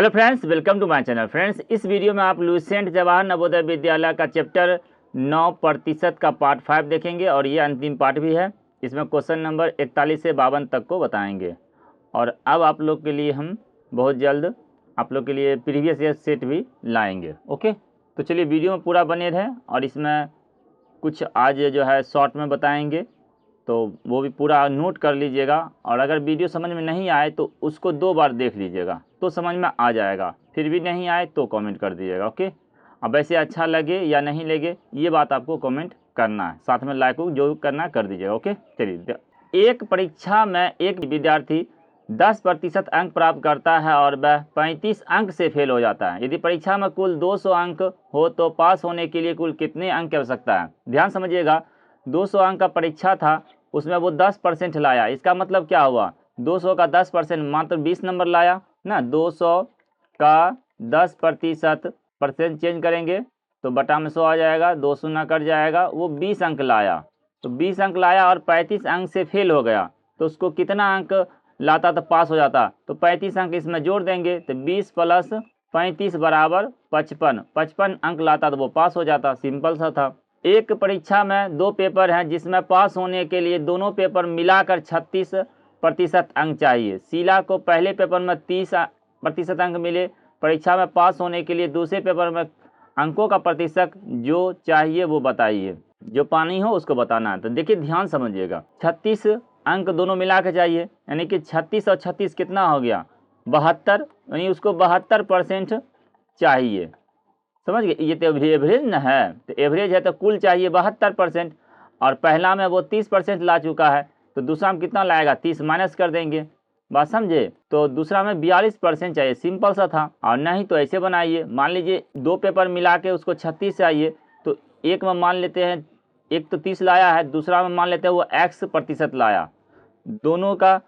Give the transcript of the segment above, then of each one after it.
Hello friends, welcome to my channel. Friends, इस video में आप लुसेंट जवाहर नवोदय विद्यालय का चैप्टर 9% का पार्ट 5 देखेंगे और ये अंतिम पार्ट भी है। इसमें क्वेश्चन नंबर 41 से 52 तक को बताएंगे और अब आप लोग के लिए हम बहुत जल्द आप लोग के लिए प्रीवियस ईयर सेट भी लाएंगे। ओके, तो चलिए वीडियो में पूरा बने रहें और इसमें कुछ आज जो है शॉर्ट में बताएंगे, तो वो भी पूरा नोट कर लीजिएगा। और अगर वीडियो समझ में नहीं आए तो उसको 2 बार देख लीजिएगा तो समझ में आ जाएगा। फिर भी नहीं आए तो कमेंट कर दीजिएगा। ओके, अब वैसे अच्छा लगे या नहीं लगे ये बात आपको कमेंट करना है, साथ में लाइक जो करना कर दीजिएगा। ओके, चलिए, एक परीक्षा में एक विद्यार्थी 10% अंक प्राप्त करता है और वह 35 अंक से फेल हो जाता है। यदि परीक्षा में कुल 200 अंक हो तो पास होने के लिए कुल कितने अंक की आवश्यकता है? ध्यान समझिएगा, 200 अंक का परीक्षा था, उसमें वो 10% लाया। इसका मतलब क्या हुआ? 200 का 10% मात्र 20 नंबर लाया ना। 200 का 10% चेंज करेंगे तो बटा में 100 आ जाएगा, 2 शून्य कट जाएगा। वो 20 अंक लाया, तो 20 अंक लाया और 35 अंक से फेल हो गया, तो उसको कितना अंक लाता तो पास हो जाता? तो 35 अंक इसमें जोड़ देंगे तो 20 प्लस 35 बराबर 55। 55 अंक लाता तो वो पास हो जाता। सिंपल सा था। एक परीक्षा में 2 पेपर हैं जिसमें पास होने के लिए दोनों पेपर मिलाकर 36% अंक चाहिए। शीला को पहले पेपर में 30% अंक मिले। परीक्षा में पास होने के लिए दूसरे पेपर में अंकों का प्रतिशत जो चाहिए वो बताइए। जो पानी हो उसको बताना है। तो देखिए, ध्यान समझिएगा, 36 अंक दोनों मिला के चाहिए, यानी कि 36 और 36 कितना हो गया? 72, यानी उसको 72% चाहिए। समझ गए? ये तो एवरेज न है, तो एवरेज है तो कुल चाहिए 72%। और पहला में वो 30% ला चुका है, तो दूसरा में कितना लाएगा? 30 माइनस कर देंगे। बात समझे? तो दूसरा में 42% चाहिए। सिंपल सा था। और नहीं तो ऐसे बनाइए, मान लीजिए 2 पेपर मिला के उसको 36 चाहिए, तो एक में मान लेते हैं एक तो 30 लाया है, दूसरा में मान लेते हैं वो x% लाया। दोनों का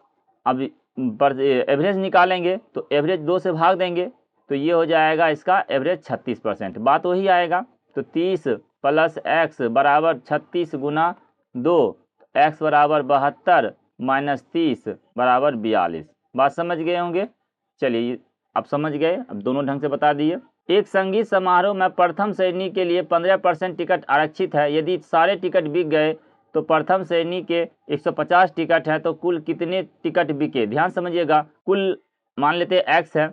अब एवरेज निकालेंगे तो एवरेज 2 से भाग देंगे तो ये हो जाएगा इसका एवरेज 36%। बात वही आएगा। तो 30 प्लस x बराबर 36 गुना 2, x बराबर 72 माइनस 30 बराबर 42। बात समझ गए होंगे? चलिए, अब समझ गए, अब दोनों ढंग से बता दिए। एक संगीत समारोह में प्रथम श्रेणी के लिए 15% टिकट आरक्षित है। यदि सारे टिकट बिक गए तो प्रथम श्रेणी के 150 टिकट है, तो कुल कितने टिकट बिके? ध्यान समझिएगा, कुल मान लेते हैं x है,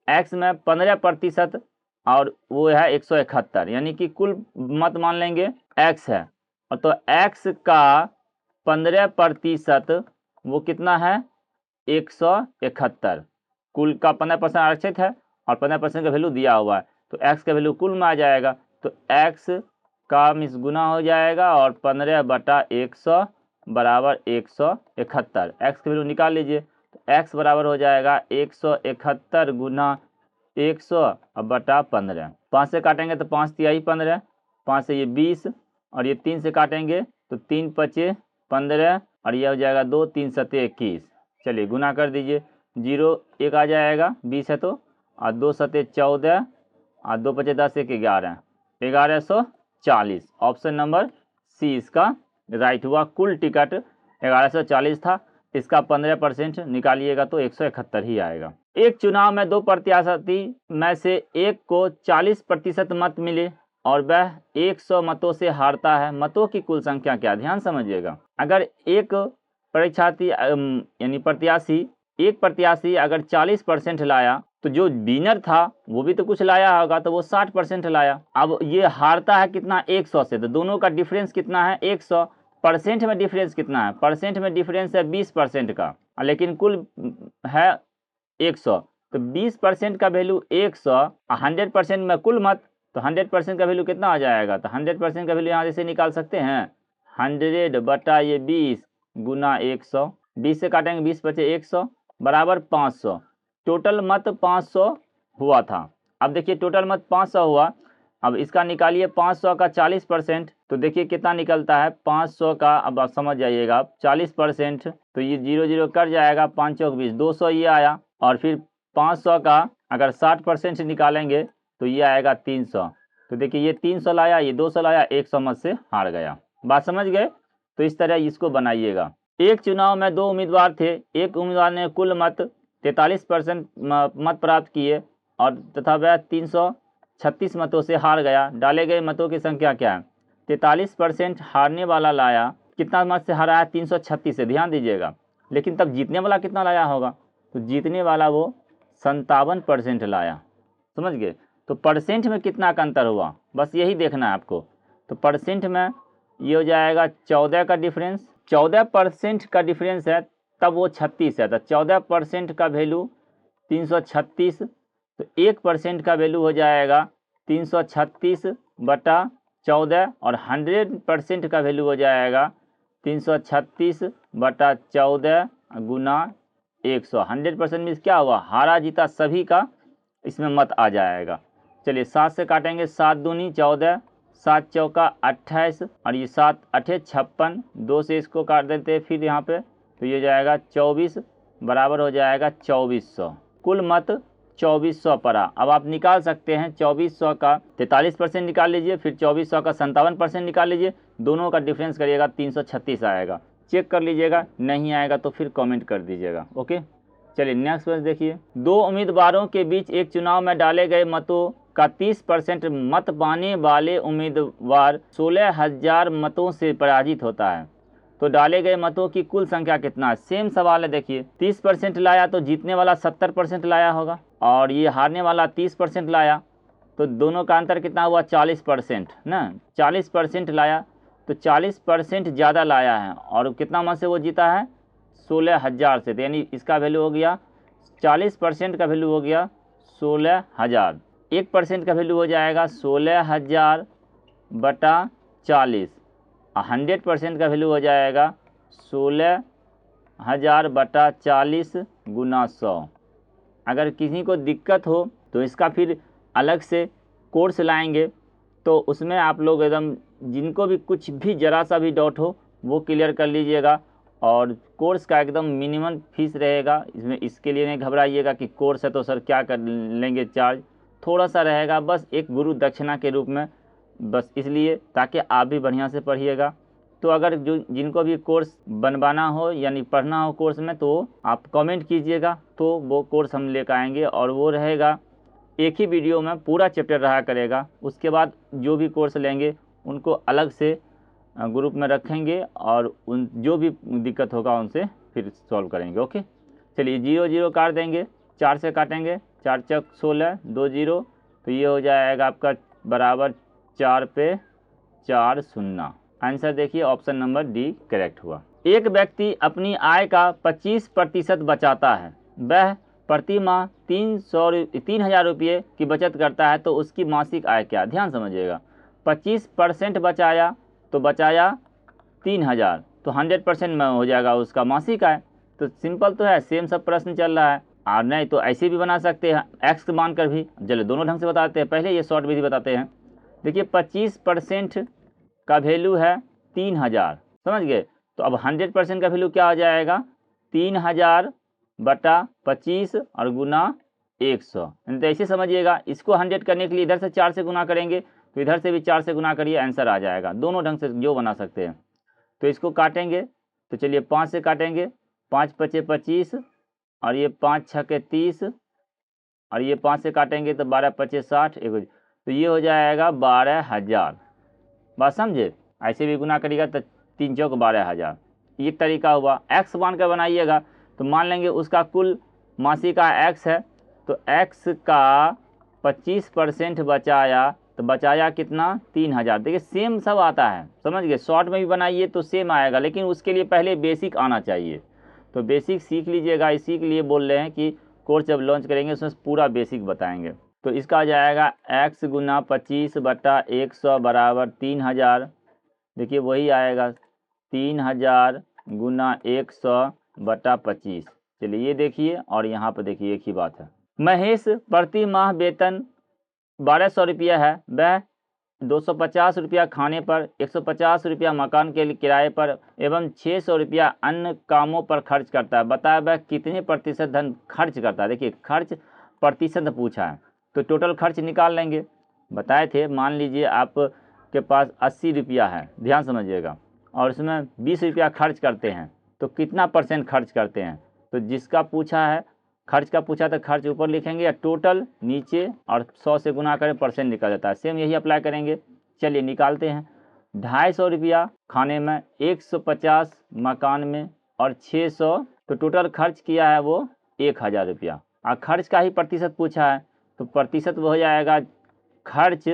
x में 15% और वो है 171, यानी कि कुल मत मान लेंगे x है, और तो x का 15% वो कितना है? 171। कुल का 15% आरक्षित है और 15% का वैल्यू दिया हुआ है, तो x का वैल्यू कुल में आ जाएगा। तो x का मिस गुना हो जाएगा और 15/100 बराबर 171। x की वैल्यू निकाल लीजिए, तो x बराबर हो जाएगा 171 गुना 100 बटा 15। 5 से काटेंगे तो 5 तिहाई 15, 5 से ये 20 और ये 3 से काटेंगे तो 3 पचे 15 और ये हो जाएगा 2, 3 सते 21। चलिए गुना कर दीजिए, 0 1 आ जाएगा, 20 है तो, और 2 सते 14 और 2 पचे 10, 1 11, 1140। ऑप्शन नंबर सी इसका राइट हुआ। कुल टिकट 1140 था, इसका 15% निकालिएगा तो 171 ही आएगा। एक चुनाव में 2 प्रत्याशी में से एक को 40% मत मिले और वह 100 मतों से हारता है। मतों की कुल संख्या क्या? ध्यान समझिएगा, अगर एक परीक्षार्थी यानी एक प्रत्याशी अगर 40% लाया तो जो विनर था वो भी तो कुछ लाया होगा, तो वो 60% लाया। अब ये हारता है कितना? 100 से, तो दोनों का डिफरेंस कितना है? 100। परसेंट में डिफरेंस कितना है? परसेंट में डिफरेंस है 20% का, लेकिन कुल है 100, तो 20% का वैल्यू 100, 100% में कुल मत, तो 100% का वैल्यू कितना आ जाएगा? तो 100% का वैल्यू यहाँ जैसे निकाल सकते हैं, 100 बटा ये 20 गुना 100, 20 से काटेंगे 20 बचे 100 बराबर 500। टोटल मत 500 हुआ था। अब देखिए टोटल मत 500 हुआ, अब इसका निकालिए 500 का 40%, तो देखिए कितना निकलता है? 500 का, अब आप समझ जाइएगा, 40% तो ये 0 0 कट जाएगा, 5 चौक 20, 200 ये आया। और फिर 500 का अगर 60% निकालेंगे तो ये आएगा 300। तो देखिए ये 300 लाया, ये 200 लाया, 100 मत से हार गया। बात समझ गए? तो इस तरह इसको बनाइएगा। एक चुनाव में 2 उम्मीदवार थे। एक उम्मीदवार ने कुल मत 43% मत प्राप्त किए और तथा वह 336 मतों से हार गया। डाले गए मतों की संख्या क्या है? 43% हारने वाला लाया, कितना मत से हारा है? 336 से, ध्यान दीजिएगा। लेकिन तब जीतने वाला कितना लाया होगा? तो जीतने वाला वो 57% लाया, समझ गए। तो परसेंट में कितना का अंतर हुआ, बस यही देखना है आपको। तो परसेंट में ये हो जाएगा 14 का डिफरेंस, 14% का डिफरेंस है, तब वो 36 है। तो 14% का वैल्यू 336, तो 1% का वैल्यू हो जाएगा 336 बटा 14, और 100% का वैल्यू हो जाएगा 336 बटा 14 गुना 100। 100% मीन्स क्या हुआ? हारा जीता सभी का इसमें मत आ जाएगा। चलिए 7 से काटेंगे, 7 दूनी 14, 7 चौका 28, और ये 7 अठे 56, 2 से इसको काट देते हैं फिर यहाँ पे, तो ये जाएगा 24 बराबर हो जाएगा 2400। कुल मत 2400 पड़ा। अब आप निकाल सकते हैं 2400 का 43% निकाल लीजिए, फिर 2400 का 57% निकाल लीजिए, दोनों का डिफरेंस करिएगा 336 आएगा। चेक कर लीजिएगा, नहीं आएगा तो फिर कमेंट कर दीजिएगा। ओके, चलिए नेक्स्ट क्वेश्चन देखिए। दो उम्मीदवारों के बीच एक चुनाव में डाले गए मतों का 30% मत पाने वाले उम्मीदवार 16,000 मतों से पराजित होता है, तो डाले गए मतों की कुल संख्या कितना है? सेम सवाल है, देखिए 30% लाया तो जीतने वाला 70% लाया होगा, और ये हारने वाला 30% लाया, तो दोनों का अंतर कितना हुआ? 40% ना। 40% लाया तो 40% ज़्यादा लाया है, और कितना मत से वो जीता है? 16,000 से। तो यानी इसका वैल्यू हो गया 40% का वैल्यू हो गया 16,000। 1% का वैल्यू हो जाएगा 16,000 बटा 40, 100% का वैल्यू हो जाएगा 16,000 बटा 40 गुना 100। अगर किसी को दिक्कत हो तो इसका फिर अलग से कोर्स लाएंगे, तो उसमें आप लोग एकदम जिनको भी कुछ भी ज़रा सा भी डाउट हो वो क्लियर कर लीजिएगा। और कोर्स का एकदम मिनिमम फीस रहेगा, इसमें इसके लिए नहीं घबराइएगा कि कोर्स है तो सर क्या कर लेंगे चार्ज, थोड़ा सा रहेगा बस एक गुरु दक्षिणा के रूप में, बस इसलिए ताकि आप भी बढ़िया से पढ़िएगा। तो अगर जो जिनको भी कोर्स बनवाना हो यानी पढ़ना हो कोर्स में, तो आप कमेंट कीजिएगा, तो वो कोर्स हम लेकर आएंगे, और वो रहेगा एक ही वीडियो में पूरा चैप्टर रहा करेगा। उसके बाद जो भी कोर्स लेंगे उनको अलग से ग्रुप में रखेंगे, और उन जो भी दिक्कत होगा उनसे फिर सॉल्व करेंगे। ओके, चलिए 0 0 काट देंगे, 4 से काटेंगे, 4 चौक 16, 2 0, तो ये हो जाएगा आपका बराबर 4 पे 4 शून्य। आंसर देखिए ऑप्शन नंबर डी करेक्ट हुआ। एक व्यक्ति अपनी आय का 25% बचाता है, वह प्रति माह 3,000 रुपये की बचत करता है, तो उसकी मासिक आय क्या? ध्यान समझिएगा, 25% बचाया तो बचाया 3,000, तो 100% में हो जाएगा उसका मासिक आय। तो सिंपल तो है, सेम सब प्रश्न चल रहा है। और नहीं तो ऐसे भी बना सकते हैं, एक्स मानकर भी। चलो दोनों ढंग से बताते हैं, पहले ये शॉर्ट विधि बताते हैं। देखिए 25% का वैल्यू है 3,000, समझ गए। तो अब 100% का वैल्यू क्या हो जाएगा? 3,000 बटा 25 और गुना 100। तो ऐसे समझिएगा, इसको 100 करने के लिए इधर से 4 से गुना करेंगे, तो इधर से भी 4 से गुना करिए, आंसर आ जाएगा। दोनों ढंग से जो बना सकते हैं। तो इसको काटेंगे, तो चलिए 5 से काटेंगे, 5 पचे 25, और ये 5 छके 30, और ये 5 से काटेंगे तो 12 पचे 60, तो ये हो जाएगा 12,000। बात समझे? ऐसे भी गुना करिएगा तो 3 चौक 12,000। ये तरीका हुआ। एक्स मान कर बनाइएगा, तो मान लेंगे उसका कुल मासिक आय एक्स है, तो एक्स का 25% बचाया, तो बचाया कितना? 3,000। देखिए सेम सब आता है, समझ गए। शॉर्ट में भी बनाइए तो सेम आएगा, लेकिन उसके लिए पहले बेसिक आना चाहिए। तो बेसिक सीख लीजिएगा, इसी के लिए बोल रहे हैं कि कोर्स जब लॉन्च करेंगे उसमें पूरा बेसिक बताएंगे। तो इसका आ जाएगा x गुना 25 बटा 100 बराबर 3,000। देखिए वही आएगा 3,000 गुना 100 बटा 25। चलिए ये देखिए, और यहाँ पर देखिए एक ही बात है। महेश प्रति माह वेतन 1,200 रुपया है, वह 250 रुपया खाने पर, 150 रुपया मकान के किराए पर एवं 600 रुपया अन्य कामों पर खर्च करता है। बताया वह कितने प्रतिशत धन खर्च करता है। देखिए खर्च प्रतिशत पूछा है, तो टोटल खर्च निकाल लेंगे। बताए थे, मान लीजिए आपके पास 80 रुपया है, ध्यान समझिएगा, और उसमें 20 रुपया खर्च करते हैं, तो कितना % खर्च करते हैं? तो जिसका पूछा है खर्च का पूछा तो खर्च ऊपर लिखेंगे या टोटल नीचे, और 100 से गुना करें परसेंट निकल जाता है। सेम यही अप्लाई करेंगे। चलिए निकालते हैं। 250 रुपया खाने में, 150 मकान में और 600, तो टोटल खर्च किया है वो 1000 रुपया। और खर्च का ही प्रतिशत पूछा है, तो प्रतिशत वो हो जाएगा खर्च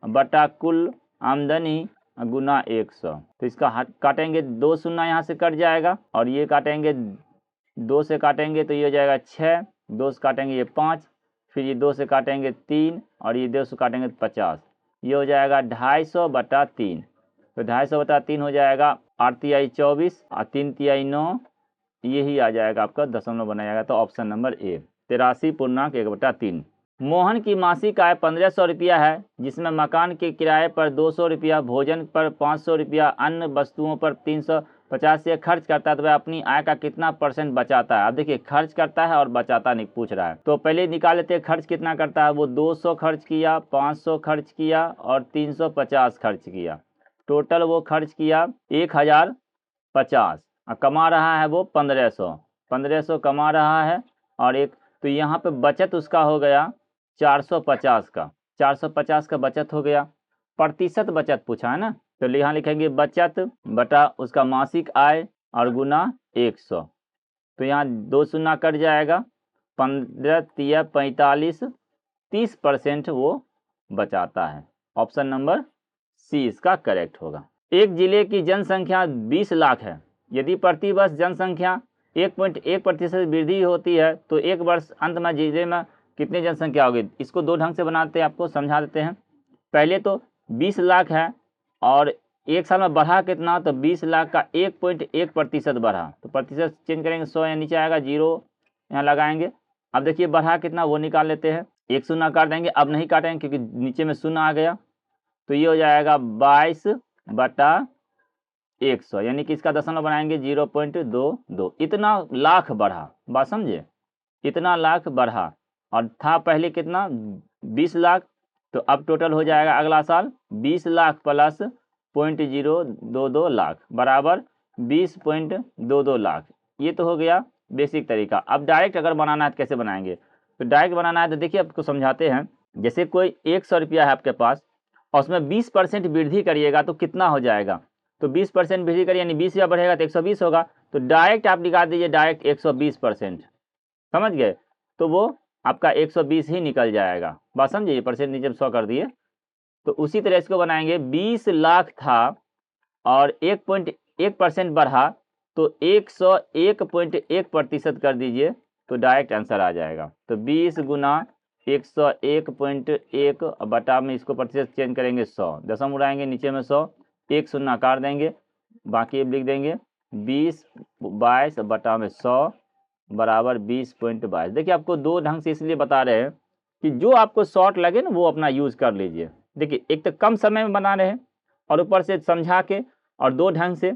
बटा कुल आमदनी गुना 100। तो इसका काटेंगे, 2 शून्य यहाँ से कट जाएगा, और ये काटेंगे 2 से काटेंगे तो ये हो जाएगा 6, 2 से काटेंगे ये 5, फिर ये 2 से काटेंगे 3, और ये 2 से काटेंगे 50। ये हो जाएगा 250 बटा 3। तो 250 बटा 3 हो जाएगा 8 तिहाई 24 और 3 तिहाई 9, यही आ जाएगा आपका दशमलव बना जाएगा। तो ऑप्शन नंबर ए 83.1/3। मोहन की मासिक आय 1500 रुपया है, जिसमें मकान के किराए पर 200 रुपया, भोजन पर 500 रुपया, अन्य वस्तुओं पर 350 से खर्च करता है, तो वह अपनी आय का कितना % बचाता है। अब देखिए खर्च करता है और बचाता नहीं पूछ रहा है, तो पहले निकाल लेते हैं खर्च कितना करता है। वो 200 खर्च किया, 500 खर्च किया और 350 खर्च किया। टोटल वो खर्च किया 1050, और कमा रहा है वो 1500 कमा रहा है। और एक तो यहाँ पे बचत उसका हो गया 450 का, 450 का बचत हो गया। प्रतिशत बचत पूछा है ना, तो यहाँ लिखेंगे बचत बटा उसका मासिक आय और गुना 100। तो यहाँ 2 शून्य कट जाएगा, 15 तिया 45, 30% वो बचाता है। ऑप्शन नंबर सी इसका करेक्ट होगा। एक जिले की जनसंख्या 20 लाख है। यदि प्रति वर्ष जनसंख्या 1.1% वृद्धि होती है, तो एक वर्ष अंत में जिले में कितनी जनसंख्या होगी। इसको दो ढंग से बनाते हैं, आपको समझा देते हैं। पहले तो 20 लाख है और एक साल में बढ़ा कितना, तो 20 लाख का 1.1% बढ़ा, तो प्रतिशत चेंज करेंगे 100, यहाँ नीचे आएगा 0 यहाँ लगाएंगे। अब देखिए बढ़ा कितना वो निकाल लेते हैं, 1 शून्य काट देंगे, अब नहीं काटेंगे क्योंकि नीचे में शून्य आ गया। तो ये हो जाएगा 22 बटा 100, यानी कि इसका दशमलव बनाएंगे 0.22। इतना लाख बढ़ा, बात समझे, इतना लाख बढ़ा। और था पहले कितना 20 लाख, तो अब टोटल हो जाएगा अगला साल 20 लाख प्लस 0.022 लाख बराबर 20.22 लाख। ये तो हो गया बेसिक तरीका। अब डायरेक्ट अगर बनाना है तो कैसे बनाएंगे, तो डायरेक्ट बनाना है तो देखिए आपको समझाते हैं। जैसे कोई 100 रुपया है आपके पास और उसमें 20% वृद्धि करिएगा तो कितना हो जाएगा, तो 20% वृद्धि करिए यानी 20 रुपया बढ़ेगा तो 120 होगा। तो डायरेक्ट आप निकाल दीजिए, डायरेक्ट 120%, समझ गए, तो वो आपका 120 ही निकल जाएगा। बात समझिए, परसेंट नीचे 100 कर दिए। तो उसी तरह इसको बनाएंगे, 20 लाख था और 1.1% बढ़ा, तो 101.1% कर दीजिए तो डायरेक्ट आंसर आ जाएगा। तो 20 गुना 101.1 बटा में इसको प्रतिशत चेंज करेंगे 100, दशम उड़ाएंगे नीचे में 100, 1 शून्य काट देंगे, बाकी अब लिख देंगे 20/22 बटा में 100 बराबर 20.22। देखिए आपको दो ढंग से इसलिए बता रहे हैं कि जो आपको शॉर्ट लगे ना वो अपना यूज कर लीजिए। देखिए एक तो कम समय में बना रहे हैं और ऊपर से समझा के और दो ढंग से,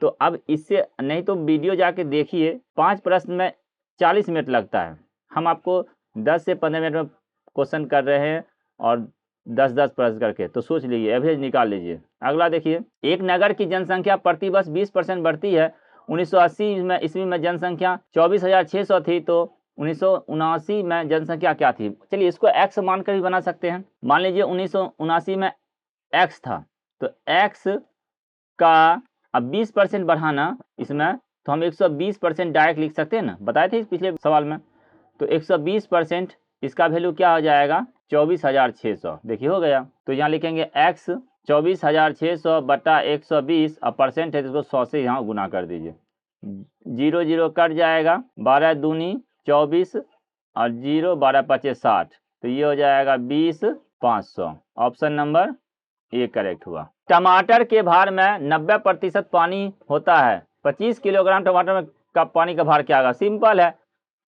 तो अब इससे नहीं तो वीडियो जाके देखिए, 5 प्रश्न में 40 मिनट लगता है, हम आपको 10 से 15 मिनट में क्वेश्चन कर रहे हैं और 10-10 प्रश्न करके, तो सोच लीजिए एवरेज निकाल लीजिए। अगला देखिए, एक नगर की जनसंख्या प्रति वर्ष 20% बढ़ती है। 1980 में ईस्वी में जनसंख्या 24,600 थी, तो 1979 में जनसंख्या क्या थी। चलिए इसको एक्स मानकर भी बना सकते हैं। मान लीजिए 1979 में एक्स था, तो एक्स का अब 20% बढ़ाना इसमें, तो हम 120% डायरेक्ट लिख सकते हैं ना, बताए थे इस पिछले सवाल में। तो 120% इसका वैल्यू क्या हो जाएगा 24,600, देखिए हो गया। तो यहाँ लिखेंगे x 24,600 बटा 120, अब परसेंट है तो इसको 100 से यहाँ गुना कर दीजिए, 0 0 कट जाएगा, 12 दूनी 24 और 0 12 5 60, तो ये हो जाएगा 20,500। ऑप्शन नंबर ए करेक्ट हुआ। टमाटर के भार में 90% पानी होता है, 25 किलोग्राम टमाटर में का पानी का भार क्या होगा। सिंपल है,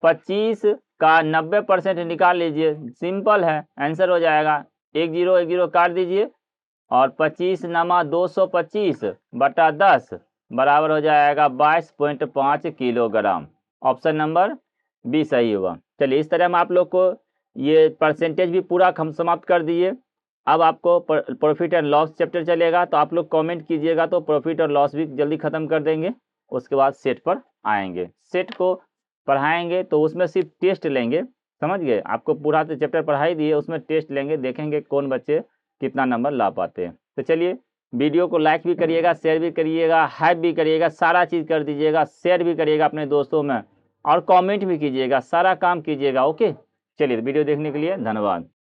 25 का 90% निकाल लीजिए, सिंपल है, आंसर हो जाएगा 1 0 काट दीजिए और 25 नमा 225 बटा 10 बराबर हो जाएगा 22.5 किलोग्राम। ऑप्शन नंबर बी सही हुआ। चलिए इस तरह हम आप लोग को ये परसेंटेज भी पूरा हम समाप्त कर दिए। अब आपको प्रॉफिट एंड लॉस चैप्टर चलेगा, तो आप लोग कमेंट कीजिएगा तो प्रॉफिट और लॉस भी जल्दी खत्म कर देंगे। उसके बाद सेट पर आएंगे। सेट को पढ़ाएंगे तो उसमें सिर्फ टेस्ट लेंगे, समझ गए। आपको पूरा तो चैप्टर पढ़ाई दिए, उसमें टेस्ट लेंगे, देखेंगे कौन बच्चे कितना नंबर ला पाते हैं। तो चलिए वीडियो को लाइक भी करिएगा, शेयर भी करिएगा, हाइप भी करिएगा, सारा चीज़ कर दीजिएगा, शेयर भी करिएगा अपने दोस्तों में और कमेंट भी कीजिएगा, सारा काम कीजिएगा। ओके, चलिए वीडियो देखने के लिए धन्यवाद।